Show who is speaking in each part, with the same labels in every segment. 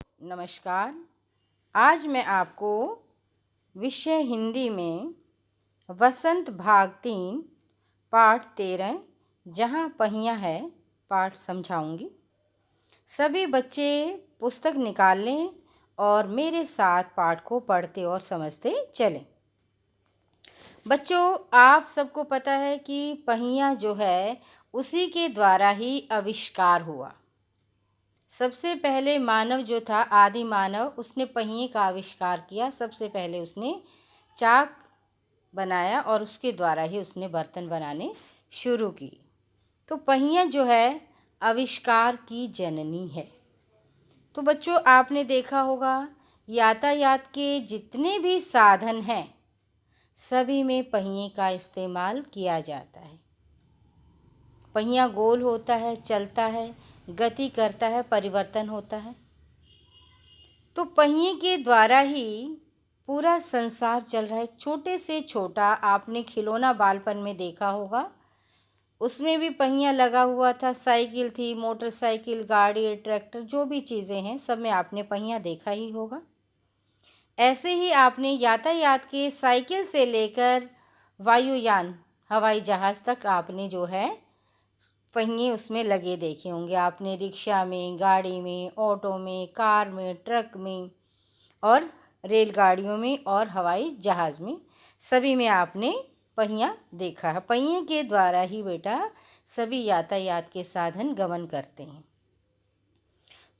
Speaker 1: नमस्कार। आज मैं आपको विषय हिंदी में वसंत भाग 3 पाठ 13 जहाँ पहिया है पाठ समझाऊंगी। सभी बच्चे पुस्तक निकाल लें और मेरे साथ पाठ को पढ़ते और समझते चलें। बच्चों, आप सबको पता है कि पहिया जो है उसी के द्वारा ही आविष्कार हुआ। सबसे पहले मानव जो था, आदि मानव, उसने पहिए का आविष्कार किया। सबसे पहले उसने चाक बनाया और उसके द्वारा ही उसने बर्तन बनाने शुरू की। तो पहिया जो है आविष्कार की जननी है। तो बच्चों, आपने देखा होगा यातायात के जितने भी साधन हैं सभी में पहिए का इस्तेमाल किया जाता है। पहिया गोल होता है, चलता है, गति करता है, परिवर्तन होता है। तो पहिए के द्वारा ही पूरा संसार चल रहा है। छोटे से छोटा आपने खिलौना बालपन में देखा होगा, उसमें भी पहिया लगा हुआ था। साइकिल थी, मोटरसाइकिल, गाड़ी, ट्रैक्टर, जो भी चीज़ें हैं सब में आपने पहिया देखा ही होगा। ऐसे ही आपने यातायात के साइकिल से लेकर वायुयान, हवाई जहाज़ तक आपने जो है पहिए उसमें लगे देखे होंगे। आपने रिक्शा में, गाड़ी में, ऑटो में, कार में, ट्रक में और रेलगाड़ियों में और हवाई जहाज़ में, सभी में आपने पहिया देखा है। पहिए के द्वारा ही बेटा सभी यातायात के साधन गमन करते हैं।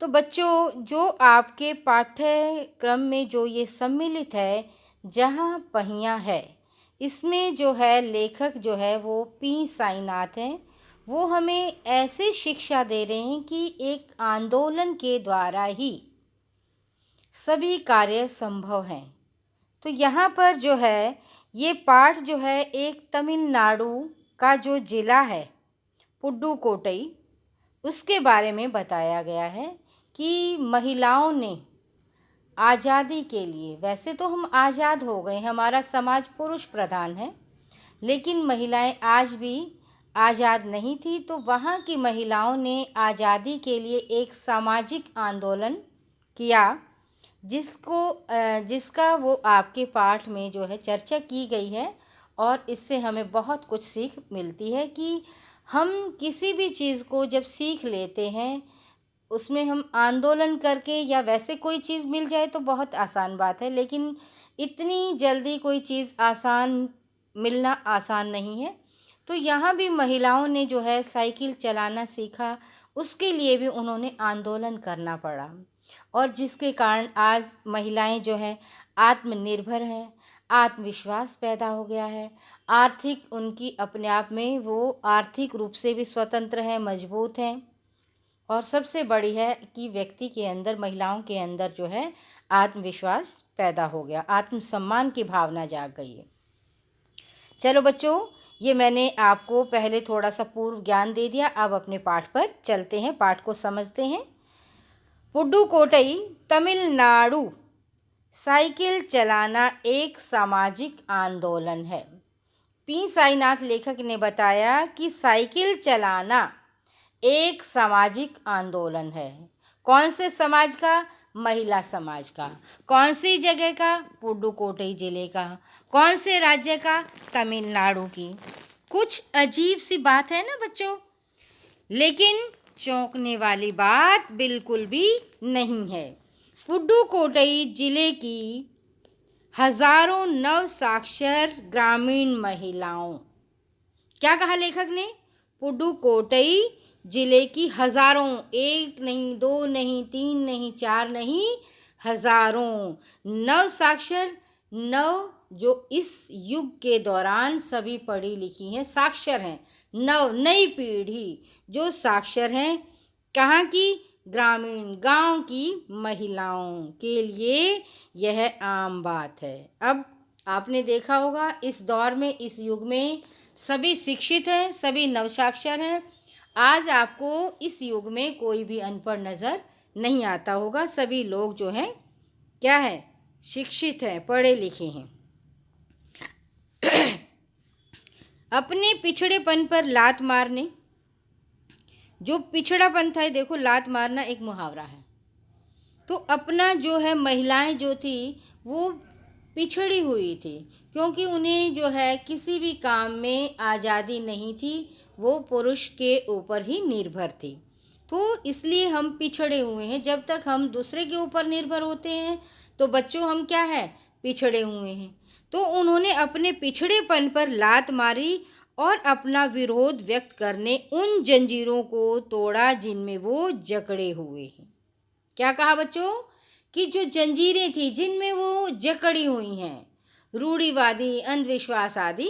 Speaker 1: तो बच्चों, जो आपके पाठ्यक्रम में जो ये सम्मिलित है जहाँ पहिया है, इसमें जो है लेखक जो है वो पी साईनाथ हैं। वो हमें ऐसे शिक्षा दे रहे हैं कि एक आंदोलन के द्वारा ही सभी कार्य संभव हैं। तो यहाँ पर जो है ये पाठ जो है एक तमिलनाडु का जो ज़िला है पुडुकोट्टई, उसके बारे में बताया गया है कि महिलाओं ने आज़ादी के लिए, वैसे तो हम आज़ाद हो गए, हमारा समाज पुरुष प्रधान है, लेकिन महिलाएं आज भी आज़ाद नहीं थी। तो वहाँ की महिलाओं ने आज़ादी के लिए एक सामाजिक आंदोलन किया, जिसका वो आपके पाठ में जो है चर्चा की गई है। और इससे हमें बहुत कुछ सीख मिलती है कि हम किसी भी चीज़ को जब सीख लेते हैं, उसमें हम आंदोलन करके या वैसे कोई चीज़ मिल जाए तो बहुत आसान बात है, लेकिन इतनी जल्दी कोई चीज़ मिलना आसान नहीं है। तो यहाँ भी महिलाओं ने जो है साइकिल चलाना सीखा, उसके लिए भी उन्होंने आंदोलन करना पड़ा। और जिसके कारण आज महिलाएं जो हैं आत्मनिर्भर हैं, आत्मविश्वास पैदा हो गया है। आर्थिक उनकी अपने आप में वो आर्थिक रूप से भी स्वतंत्र हैं, मजबूत हैं। और सबसे बड़ी है कि व्यक्ति के अंदर, महिलाओं के अंदर जो है आत्मविश्वास पैदा हो गया, आत्मसम्मान की भावना जाग गई है। चलो बच्चों, ये मैंने आपको पहले थोड़ा सा पूर्व ज्ञान दे दिया। अब अपने पाठ पर चलते हैं, पाठ को समझते हैं। पुडुकोट्टई, तमिलनाडु। साइकिल चलाना एक सामाजिक आंदोलन है। पी साईनाथ लेखक ने बताया कि साइकिल चलाना एक सामाजिक आंदोलन है। कौन से समाज का? महिला समाज का। कौन सी जगह का? पुडुकोट्टई जिले का। कौन से राज्य का? तमिलनाडु की। कुछ अजीब सी बात है ना बच्चों, लेकिन चौंकने वाली बात बिल्कुल भी नहीं है। पुडुकोट्टई जिले की हजारों नवसाक्षर ग्रामीण महिलाओं, क्या कहा लेखक ने? पुडुकोट्टई जिले की हजारों, एक नहीं, दो नहीं, तीन नहीं, चार नहीं, हजारों नवसाक्षर, नव जो इस युग के दौरान सभी पढ़ी लिखी हैं, साक्षर हैं, नव नई पीढ़ी जो साक्षर हैं, कहाँ की? ग्रामीण गांव की महिलाओं के लिए यह आम बात है। अब आपने देखा होगा इस दौर में, इस युग में सभी शिक्षित हैं, सभी नवसाक्षर हैं। आज आपको इस युग में कोई भी अनपढ़ नज़र नहीं आता होगा। सभी लोग जो हैं क्या है? शिक्षित हैं, पढ़े लिखे हैं। अपने पिछड़ेपन पर लात मारने, जो पिछड़ापन था, देखो लात मारना एक मुहावरा है। तो अपना जो है महिलाएं जो थी वो पिछड़ी हुई थी, क्योंकि उन्हें जो है किसी भी काम में आज़ादी नहीं थी, वो पुरुष के ऊपर ही निर्भर थी। तो इसलिए हम पिछड़े हुए हैं। जब तक हम दूसरे के ऊपर निर्भर होते हैं तो बच्चों हम क्या है, पिछड़े हुए हैं। तो उन्होंने अपने पिछड़ेपन पर लात मारी और अपना विरोध व्यक्त करने उन जंजीरों को तोड़ा जिनमें वो जकड़े हुए हैं। क्या कहा बच्चों, कि जो जंजीरें थी जिनमें वो जकड़ी हुई हैं, रूढ़िवादी अंधविश्वास आदि,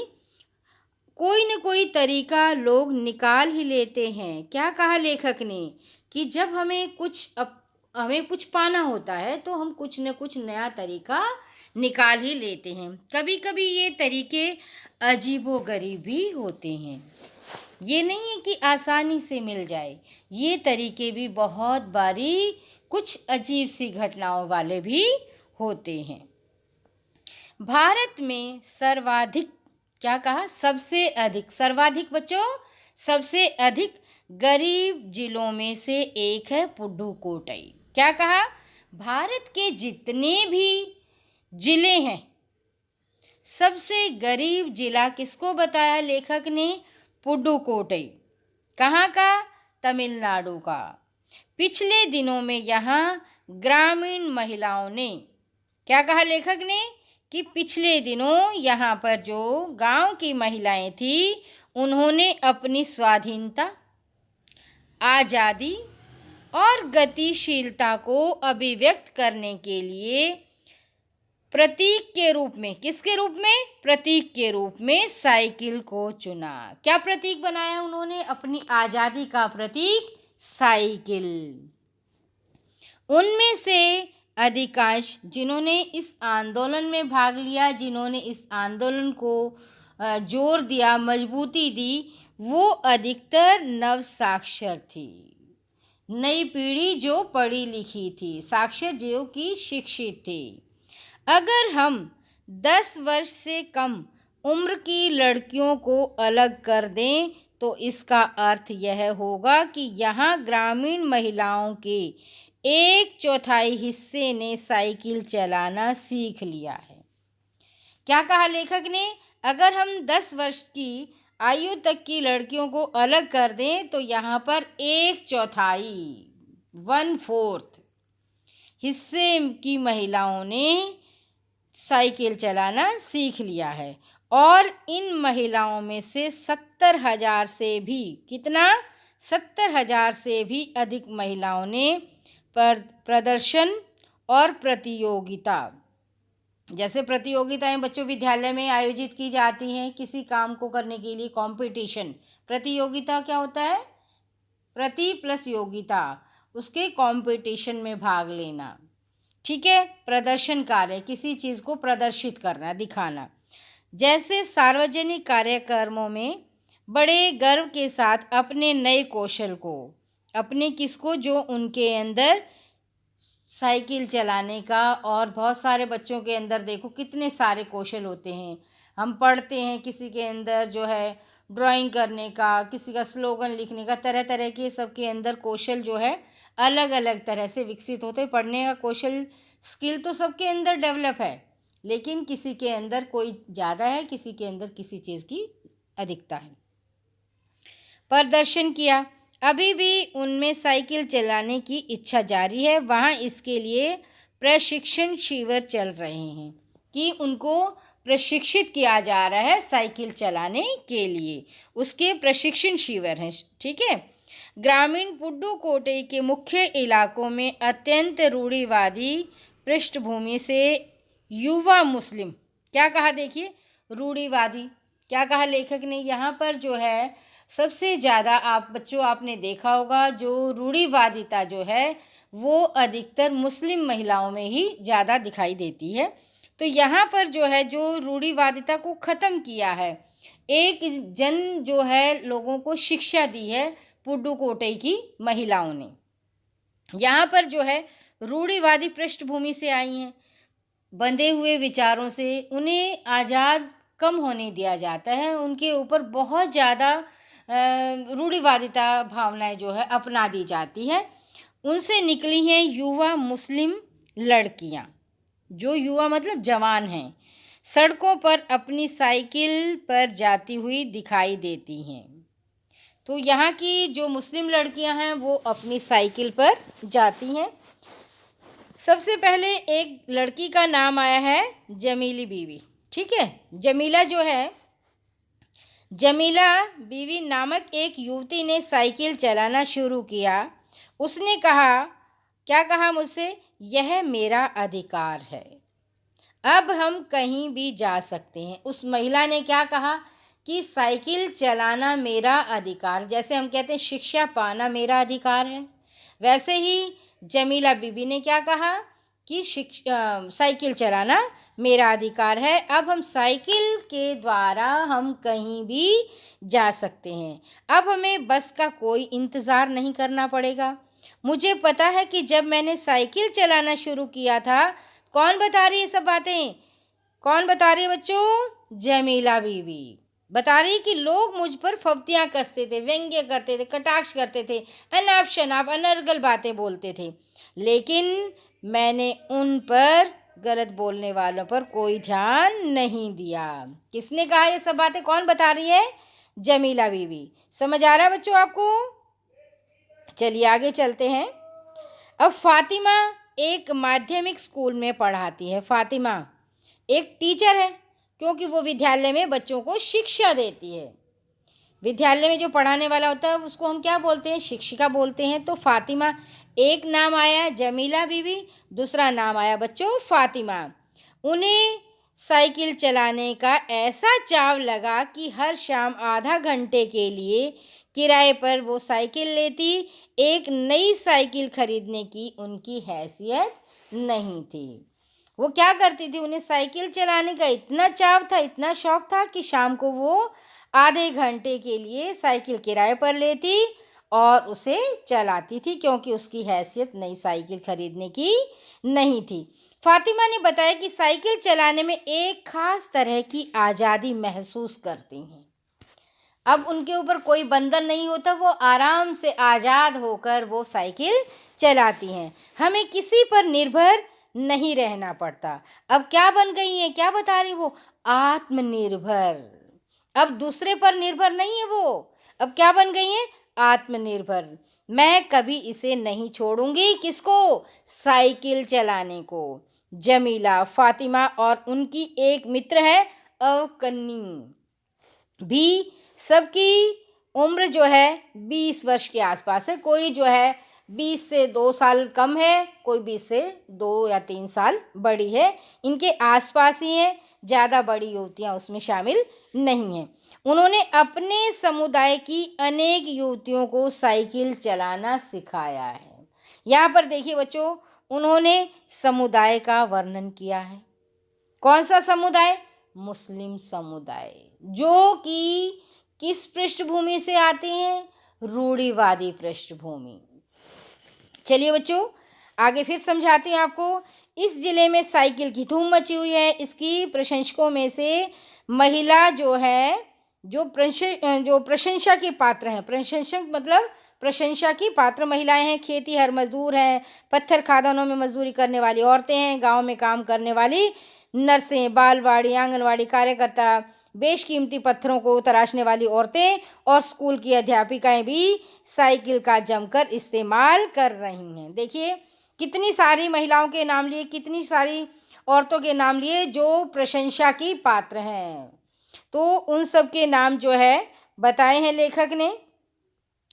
Speaker 1: कोई न कोई तरीका लोग निकाल ही लेते हैं। क्या कहा लेखक ने, कि जब हमें कुछ पाना होता है तो हम कुछ न कुछ नया तरीका निकाल ही लेते हैं। कभी कभी ये तरीके अजीबोगरीब भी होते हैं। ये नहीं है कि आसानी से मिल जाए, ये तरीके भी बहुत बारी कुछ अजीब सी घटनाओं वाले भी होते हैं। भारत में सर्वाधिक, क्या कहा, सबसे अधिक, सर्वाधिक बच्चों, सबसे अधिक गरीब जिलों में से एक है पुडुकोट्टई। क्या कहा, भारत के जितने भी जिले हैं, सबसे गरीब जिला किसको बताया लेखक ने, पुडुकोट्टई। कहाँ का, तमिलनाडु का। पिछले दिनों में यहाँ ग्रामीण महिलाओं ने, क्या कहा लेखक ने, कि पिछले दिनों यहाँ पर जो गांव की महिलाएं थी उन्होंने अपनी स्वाधीनता, आज़ादी और गतिशीलता को अभिव्यक्त करने के लिए प्रतीक के रूप में, किसके रूप में, प्रतीक के रूप में साइकिल को चुना। क्या प्रतीक बनाया उन्होंने, अपनी आज़ादी का प्रतीक साइकिल। उनमें से अधिकांश जिन्होंने इस आंदोलन में भाग लिया, जिन्होंने इस आंदोलन को जोर दिया, मजबूती दी, वो अधिकतर नवसाक्षर थी, नई पीढ़ी जो पढ़ी लिखी थी, साक्षर जो कि शिक्षित थी। अगर हम 10 वर्ष से कम उम्र की लड़कियों को अलग कर दें तो इसका अर्थ यह होगा कि यहाँ ग्रामीण महिलाओं के 1/4 हिस्से ने साइकिल चलाना सीख लिया है। क्या कहा लेखक ने, अगर हम 10 वर्ष की आयु तक की लड़कियों को अलग कर दें तो यहाँ पर 1/4, 1/4 हिस्से की महिलाओं ने साइकिल चलाना सीख लिया है। और इन महिलाओं में से 70,000 से भी, कितना, 70,000 से भी अधिक महिलाओं ने प्रदर्शन और प्रतियोगिता, जैसे प्रतियोगिताएं बच्चों विद्यालय में आयोजित की जाती हैं किसी काम को करने के लिए, कंपटीशन, प्रतियोगिता क्या होता है, प्रति प्लस योगिता, उसके कंपटीशन में भाग लेना, ठीक है, प्रदर्शन कार्य, किसी चीज़ को प्रदर्शित करना, दिखाना। जैसे सार्वजनिक कार्यक्रमों में बड़े गर्व के साथ अपने नए कौशल को, अपने किसको, जो उनके अंदर साइकिल चलाने का, और बहुत सारे बच्चों के अंदर देखो कितने सारे कौशल होते हैं। हम पढ़ते हैं किसी के अंदर जो है ड्राइंग करने का, किसी का स्लोगन लिखने का, तरह तरह के सबके अंदर कौशल जो है अलग अलग तरह से विकसित होते हैं। पढ़ने का कौशल, स्किल तो सबके अंदर डेवलप है, लेकिन किसी के अंदर कोई ज़्यादा है, किसी के अंदर किसी चीज़ की अधिकता है। प्रदर्शन किया, अभी भी उनमें साइकिल चलाने की इच्छा जारी है। वहाँ इसके लिए प्रशिक्षण शिविर चल रहे हैं, कि उनको प्रशिक्षित किया जा रहा है साइकिल चलाने के लिए, उसके प्रशिक्षण शिविर हैं, ठीक है। ग्रामीण पुडुकोट्टई के मुख्य इलाकों में अत्यंत रूढ़िवादी पृष्ठभूमि से युवा मुस्लिम, क्या कहा देखिए, रूढ़िवादी, क्या कहा लेखक ने, यहाँ पर जो है सबसे ज़्यादा, आप बच्चों आपने देखा होगा, जो रूढ़िवादिता जो है वो अधिकतर मुस्लिम महिलाओं में ही ज़्यादा दिखाई देती है। तो यहाँ पर जो है, जो रूढ़िवादिता को ख़त्म किया है, एक जन जो है लोगों को शिक्षा दी है पुडुकोट्टई की महिलाओं ने। यहाँ पर जो है रूढ़िवादी पृष्ठभूमि से आई हैं, बंधे हुए विचारों से, उन्हें आज़ाद कम होने दिया जाता है, उनके ऊपर बहुत ज़्यादा रूढ़िवादिता भावनाएं जो है अपना दी जाती है। उनसे निकली हैं युवा मुस्लिम लड़कियां, जो युवा मतलब जवान हैं, सड़कों पर अपनी साइकिल पर जाती हुई दिखाई देती हैं। तो यहाँ की जो मुस्लिम लड़कियां हैं वो अपनी साइकिल पर जाती हैं। सबसे पहले एक लड़की का नाम आया है जमीली बीवी। ठीक है, जमीला जो है, जमीला बीवी नामक एक युवती ने साइकिल चलाना शुरू किया। उसने कहा, क्या कहा मुझसे, यह मेरा अधिकार है, अब हम कहीं भी जा सकते हैं। उस महिला ने क्या कहा कि साइकिल चलाना मेरा अधिकार, जैसे हम कहते हैं शिक्षा पाना मेरा अधिकार है, वैसे ही जमीला बीबी ने क्या कहा कि साइकिल चलाना मेरा अधिकार है, अब हम साइकिल के द्वारा हम कहीं भी जा सकते हैं, अब हमें बस का कोई इंतज़ार नहीं करना पड़ेगा। मुझे पता है कि जब मैंने साइकिल चलाना शुरू किया था, कौन बता रही है सब बातें, कौन बता रही है बच्चों, जमीला बीवी बता रही कि लोग मुझ पर फब्तियाँ कसते थे, व्यंग्य करते थे, कटाक्ष करते थे, अनाप शनाप अनर्गल बातें बोलते थे, लेकिन मैंने उन पर, गलत बोलने वालों पर कोई ध्यान नहीं दिया। किसने कहा ये सब बातें, कौन बता रही है, जमीला बीवी। समझ आ रहा है बच्चों आपको? चलिए आगे चलते हैं। अब फातिमा एक माध्यमिक स्कूल में पढ़ाती है। फातिमा एक टीचर है, क्योंकि वो विद्यालय में बच्चों को शिक्षा देती है। विद्यालय में जो पढ़ाने वाला होता है उसको हम क्या बोलते हैं, शिक्षिका बोलते हैं। तो फातिमा, एक नाम आया जमीला बीवी, दूसरा नाम आया बच्चों फातिमा। उन्हें साइकिल चलाने का ऐसा चाव लगा कि हर शाम आधा घंटे के लिए किराए पर वो साइकिल लेती। एक नई साइकिल खरीदने की उनकी हैसियत नहीं थी। वो क्या करती थी, उन्हें साइकिल चलाने का इतना चाव था, इतना शौक था कि शाम को वो आधे घंटे के लिए साइकिल किराए पर लेती और उसे चलाती थी, क्योंकि उसकी हैसियत नई साइकिल खरीदने की नहीं थी। फातिमा ने बताया कि साइकिल चलाने में एक खास तरह की आज़ादी महसूस करती हैं। अब उनके ऊपर कोई बंधन नहीं होता, वो आराम से आज़ाद होकर वो साइकिल चलाती हैं, हमें किसी पर निर्भर नहीं रहना पड़ता। अब क्या बन गई है, क्या बता रही वो, आत्मनिर्भर। अब दूसरे पर निर्भर नहीं है वो, अब क्या बन गई है, आत्मनिर्भर। मैं कभी इसे नहीं छोड़ूंगी, किसको, साइकिल चलाने को। जमीला, फातिमा और उनकी एक मित्र है अवकन्नी भी, सबकी उम्र जो है 20 वर्ष के आसपास है। कोई जो है 20 से 2 साल कम है, कोई 20 से 2 या 3 साल बड़ी है, इनके आसपास ही हैं, ज़्यादा बड़ी युवतियाँ उसमें शामिल नहीं हैं। उन्होंने अपने समुदाय की अनेक युवतियों को साइकिल चलाना सिखाया है। यहाँ पर देखिए बच्चों, उन्होंने समुदाय का वर्णन किया है। कौन सा समुदाय, मुस्लिम समुदाय, जो कि किस पृष्ठभूमि से आते हैं, रूढ़िवादी पृष्ठभूमि। चलिए बच्चों आगे फिर समझाती हूँ आपको। इस जिले में साइकिल की धूम मची हुई है। इसकी प्रशंसकों में से महिला जो है, जो प्रशंसा की पात्र हैं, प्रशंसक मतलब प्रशंसा की पात्र महिलाएं हैं, खेती हर मजदूर हैं, पत्थर खादानों में मजदूरी करने वाली औरतें हैं, गांव में काम करने वाली नर्सें, बालवाड़ी आंगनवाड़ी कार्यकर्ता, बेशकीमती पत्थरों को तराशने वाली औरतें और स्कूल की अध्यापिकाएं भी साइकिल का जमकर इस्तेमाल कर रही हैं। देखिए कितनी सारी महिलाओं के नाम लिए, कितनी सारी औरतों के नाम लिए जो प्रशंसा की पात्र हैं, तो उन सब के नाम जो है बताए हैं लेखक ने।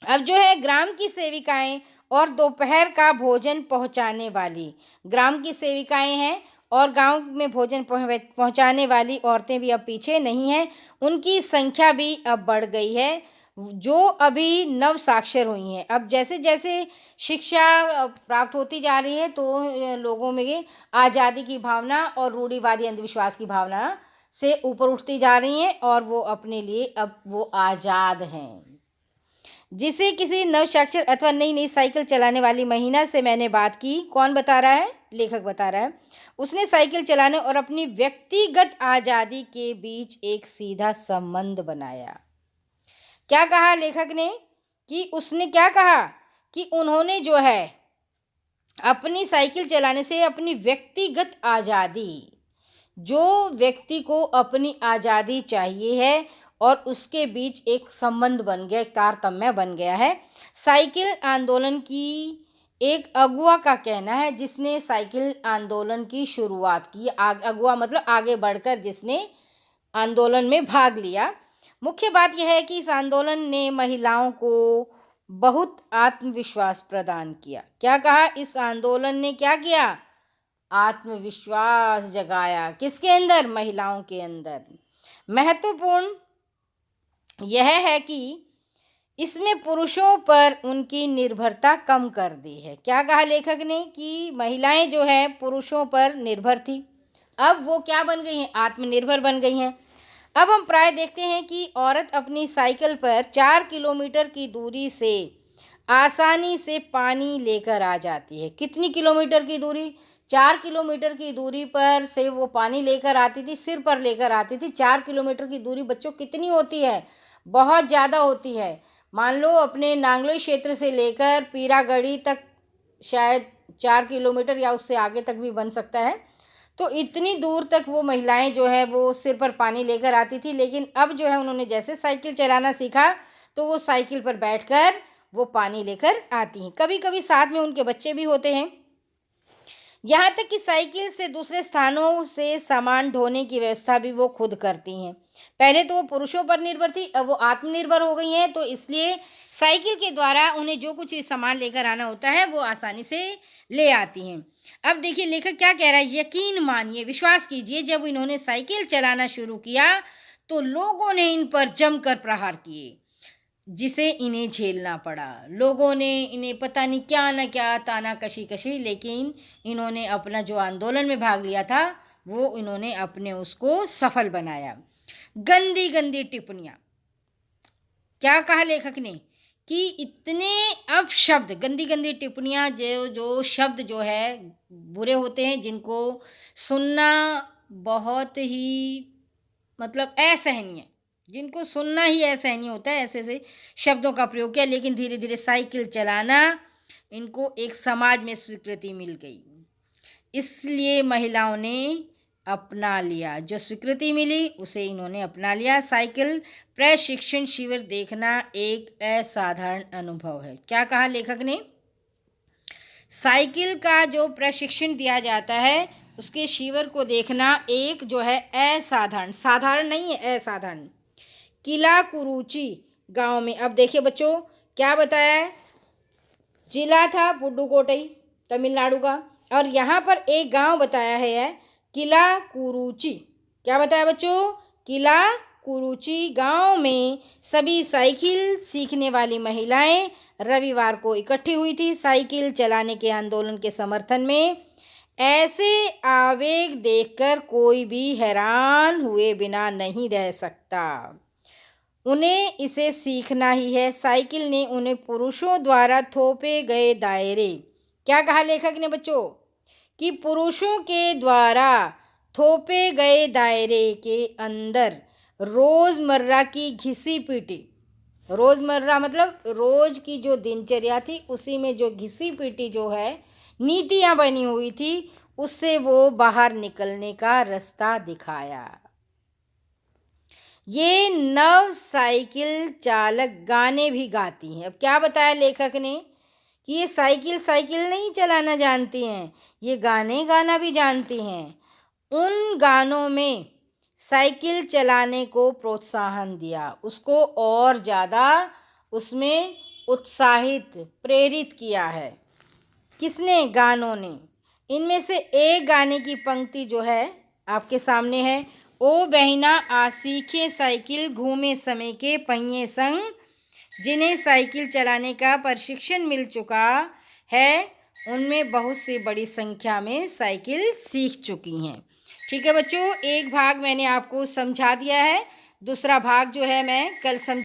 Speaker 1: अब जो है ग्राम की सेविकाएं और दोपहर का भोजन पहुंचाने वाली, ग्राम की सेविकाएं हैं और गांव में भोजन पहुंचाने वाली औरतें भी अब पीछे नहीं हैं। उनकी संख्या भी अब बढ़ गई है, जो अभी नव साक्षर हुई हैं। अब जैसे जैसे शिक्षा प्राप्त होती जा रही है तो लोगों में आज़ादी की भावना और रूढ़िवादी अंधविश्वास की भावना से ऊपर उठती जा रही हैं और वो अपने लिए अब वो आज़ाद हैं। जिसे किसी नवसाक्षर अथवा नई नई साइकिल चलाने वाली महिला से मैंने बात की, कौन बता रहा है, लेखक बता रहा है, उसने साइकिल चलाने और अपनी व्यक्तिगत आज़ादी के बीच एक सीधा संबंध बनाया। क्या कहा लेखक ने कि उसने क्या कहा कि उन्होंने जो है अपनी साइकिल चलाने से अपनी व्यक्तिगत आज़ादी, जो व्यक्ति को अपनी आज़ादी चाहिए है और उसके बीच एक संबंध बन गया, एक तारतम्य बन गया है। साइकिल आंदोलन की एक अगुआ का कहना है, जिसने साइकिल आंदोलन की शुरुआत की। अगुआ मतलब आगे बढ़कर जिसने आंदोलन में भाग लिया। मुख्य बात यह है कि इस आंदोलन ने महिलाओं को बहुत आत्मविश्वास प्रदान किया। क्या कहा? इस आंदोलन ने क्या किया? आत्मविश्वास जगाया। किसके अंदर? महिलाओं के अंदर। महत्वपूर्ण यह है कि इसमें पुरुषों पर उनकी निर्भरता कम कर दी है। क्या कहा लेखक ने? कि महिलाएं जो है पुरुषों पर निर्भर थी, अब वो क्या बन गई हैं? आत्मनिर्भर बन गई हैं। अब हम प्राय देखते हैं कि औरत अपनी साइकिल पर 4 किलोमीटर की दूरी से आसानी से पानी लेकर आ जाती है। कितनी किलोमीटर की दूरी? 4 किलोमीटर की दूरी पर से वो पानी लेकर आती थी, सिर पर लेकर आती थी। 4 किलोमीटर की दूरी बच्चों कितनी होती है? बहुत ज़्यादा होती है। मान लो अपने नांगलोई क्षेत्र से लेकर पीरागढ़ी तक शायद 4 किलोमीटर या उससे आगे तक भी बन सकता है। तो इतनी दूर तक वो महिलाएं जो है वो सिर पर पानी लेकर आती थी। लेकिन अब जो है उन्होंने जैसे साइकिल चलाना सीखा तो वो साइकिल पर बैठकर वो पानी लेकर आती हैं। कभी कभी साथ में उनके बच्चे भी होते हैं। यहाँ तक कि साइकिल से दूसरे स्थानों से सामान ढोने की व्यवस्था भी वो खुद करती हैं। पहले तो वो पुरुषों पर निर्भर थी, अब वो आत्मनिर्भर हो गई हैं, तो इसलिए साइकिल के द्वारा उन्हें जो कुछ सामान लेकर आना होता है वो आसानी से ले आती हैं। अब देखिए लेखक क्या कह रहा है, यकीन मानिए, विश्वास कीजिए, जब इन्होंने साइकिल चलाना शुरू किया तो लोगों ने इन पर जमकर प्रहार किए, जिसे इन्हें झेलना पड़ा। लोगों ने इन्हें पता नहीं क्या न क्या ताना कशी, लेकिन इन्होंने अपना जो आंदोलन में भाग लिया था वो इन्होंने अपने उसको सफल बनाया। गंदी गंदी टिप्पणियाँ, क्या कहा लेखक ने कि इतने अपशब्द, गंदी गंदी टिप्पणियाँ, जो जो शब्द जो है बुरे होते हैं, जिनको सुनना बहुत ही मतलब असहनीय, जिनको सुनना ही असहनीय होता है, ऐसे ऐसे शब्दों का प्रयोग किया। लेकिन धीरे धीरे साइकिल चलाना इनको एक समाज में स्वीकृति मिल गई, इसलिए महिलाओं ने अपना लिया। जो स्वीकृति मिली उसे इन्होंने अपना लिया। साइकिल प्रशिक्षण शिविर देखना एक असाधारण अनुभव है। क्या कहा लेखक ने? साइकिल का जो प्रशिक्षण दिया जाता है उसके शिविर को देखना एक जो है असाधारण, साधारण नहीं है, असाधारण। किला कुरुचि गांव में, अब देखिए बच्चों क्या बताया है, जिला था पुडुकोट्टई तमिलनाडु का, और यहाँ पर एक गांव बताया है किला कुरुचि। क्या बताया बच्चों? किला कुरुचि गांव में सभी साइकिल सीखने वाली महिलाएं रविवार को इकट्ठी हुई थी साइकिल चलाने के आंदोलन के समर्थन में। ऐसे आवेग देखकर कोई भी हैरान हुए बिना नहीं रह सकता। उन्हें इसे सीखना ही है। साइकिल ने उन्हें पुरुषों द्वारा थोपे गए दायरे, क्या कहा लेखक ने बच्चों, कि पुरुषों के द्वारा थोपे गए दायरे के अंदर रोज़मर्रा की घिसी पीटी, रोज़मर्रा मतलब रोज़ की जो दिनचर्या थी उसी में जो घिसी पीटी जो है नीतियाँ बनी हुई थी, उससे वो बाहर निकलने का रास्ता दिखाया। ये नव साइकिल चालक गाने भी गाती हैं। अब क्या बताया लेखक ने कि ये साइकिल नहीं चलाना जानती हैं, ये गाने गाना भी जानती हैं। उन गानों में साइकिल चलाने को प्रोत्साहन दिया, उसको और ज़्यादा उसमें उत्साहित प्रेरित किया है। किसने? गानों ने। इनमें से एक गाने की पंक्ति जो है आपके सामने है, ओ बहिना आ सीखे साइकिल घूमे समय के पहिए संग। जिन्हें साइकिल चलाने का प्रशिक्षण मिल चुका है उनमें बहुत सी बड़ी संख्या में साइकिल सीख चुकी हैं। ठीक है बच्चों, एक भाग मैंने आपको समझा दिया है, दूसरा भाग जो है मैं कल